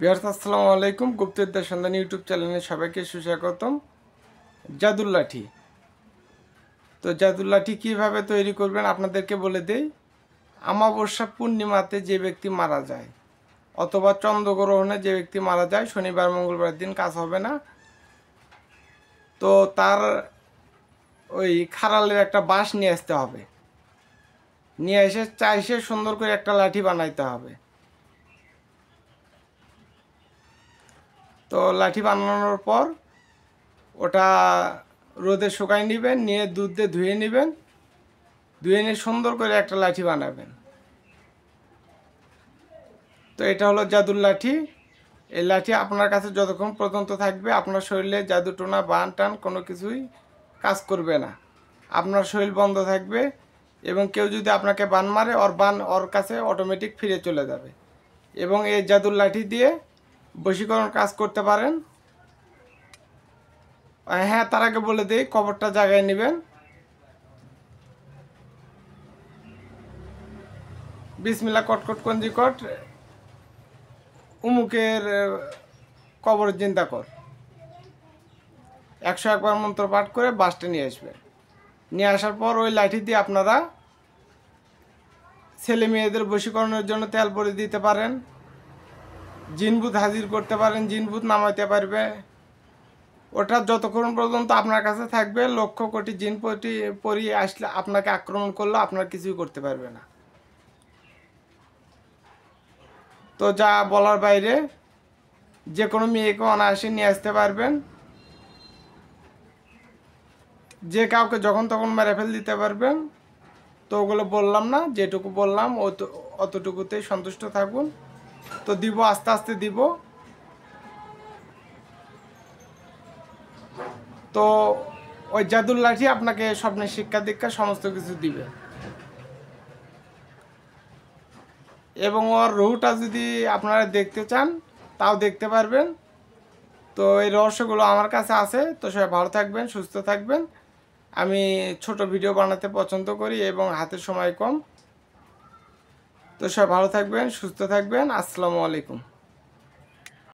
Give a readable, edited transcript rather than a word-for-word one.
Viewers আসসালামু আলাইকুম। গুপ্তবিদ্যা সন্ধান ইউটিউব চ্যানেলে সবাইকে সুস্বাগতম। জাদুর লাঠি। তো জাদুর লাঠি কীভাবে তৈরি করবেন আপনাদেরকে বলে দেই। অমাবস্যা পূর্ণিমাতে যে ব্যক্তি মারা যায় অথবা চন্দ্রগ্রহণে যে ব্যক্তি মারা যায়, শনিবার মঙ্গলবার দিন কাজ হবে না, তো তার ওই খাড়ালের একটা বাঁশ নিয়ে আসতে হবে। নিয়ে এসে চাইছে সুন্দর করে একটা লাঠি বানাইতে হবে। তো লাঠি বানানোর পর ওটা রোদে শুকাই নেবেন, নিয়ে দুধ দিয়ে ধুয়ে নেবেন, ধুয়ে নিয়ে সুন্দর করে একটা লাঠি বানাবেন। তো এটা হলো জাদুর লাঠি। এই লাঠি আপনার কাছে যতক্ষণ পর্যন্ত থাকবে আপনার শরীরে জাদু টোনা বান টান কোনো কিছুই কাজ করবে না। আপনার শরীর বন্ধ থাকবে এবং কেউ যদি আপনাকে বান মারে ওর কাছে অটোমেটিক ফিরে চলে যাবে। এবং এই জাদুর লাঠি দিয়ে বশীকরণ কাজ করতে পারেন। হ্যাঁ, তার আগে বলে দিই কবরটা জায়গায় নেবেন। বিসমিল্লাহ কটকট কঞ্জিকট উমুকের কবর চিন্তা কর 101 বার মন্ত্র পাঠ করে বাসটা নিয়ে আসবেন। নিয়ে আসার পর ওই লাঠি দিয়ে আপনারা ছেলে মেয়েদের বশীকরণের জন্য তেল পরে দিতে পারেন, জিনভূত হাজির করতে পারেন, জিনভূত নামাইতে পারবে। ওটা যতক্ষণ পর্যন্ত আপনার কাছে থাকবে, লক্ষ কোটি জিন পরি আসলে আপনাকে আক্রমণ করলে আপনার কিছুই করতে পারবে না। তো যা বলার বাইরে, যে কোনো মেয়েকে অনায়াসে নিয়ে আসতে পারবেন, যে কাউকে যখন তখন মেরে ফেল দিতে পারবেন। তো ওগুলো বললাম না, যেটুকু বললাম অতটুকুতেই সন্তুষ্ট থাকুন। তো দিব, আস্তে আস্তে দিব। তো ওই জাদুর লাঠি আপনাকে স্বপ্নের শিক্ষা দীক্ষা সমস্ত কিছু দিবে। এবং ওর রুহটা যদি আপনারা দেখতে চান তাও দেখতে পারবেন। তো এই রহস্যগুলো আমার কাছে আছে। তো সবাই ভালো থাকবেন, সুস্থ থাকবেন। আমি ছোট ভিডিও বানাতে পছন্দ করি এবং হাতের সময় কম। তো সবাই ভালো থাকবেন, সুস্থ থাকবেন। আসসালামু আলাইকুম।